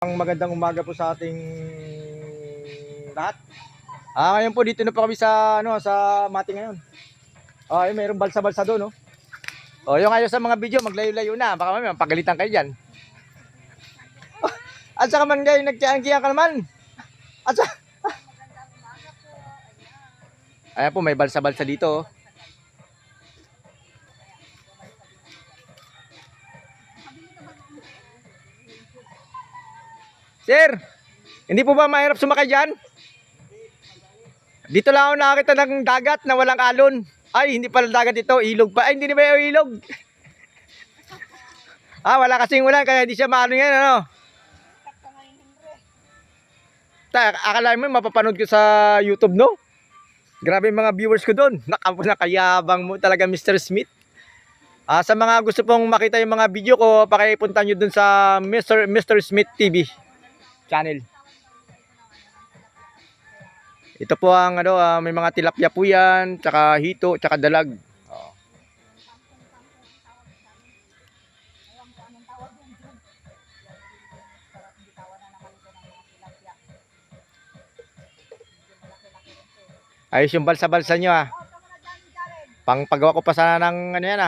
Ang magandang umaga po sa ating lahat. Ngayon po dito na po kami sa sa Mati ngayon. Ay, mayroong balsa-balsa doon, no. Yung ayo sa mga video, maglayo-layo na. Baka mamaya pagalitan kayo diyan. At saka man kayo nagtiangkihan ka naman. At saka ayan po, may balsa-balsa dito. Sir, hindi po ba mahirap sumakay dyan? Dito lang ako nakakita ng dagat na walang alon. Ay, hindi pala dagat ito, ilog pa. Ay, hindi na ba yung ilog? Wala kasing ulan, kaya hindi siya maano yan, ano? Akala mo mapapanood ko sa YouTube, no? Grabe yung mga viewers ko doon. Nakayabang mo talaga, Mr. Smith. Sa mga gusto pong makita yung mga video ko, pakipunta nyo dun sa Mr. Smith TV channel. Ito po ang may mga tilapia po yan, tsaka hito, tsaka dalag. Ayos yung balsa-balsa nyo, Pang pagawa ko pa sana ng ano yan,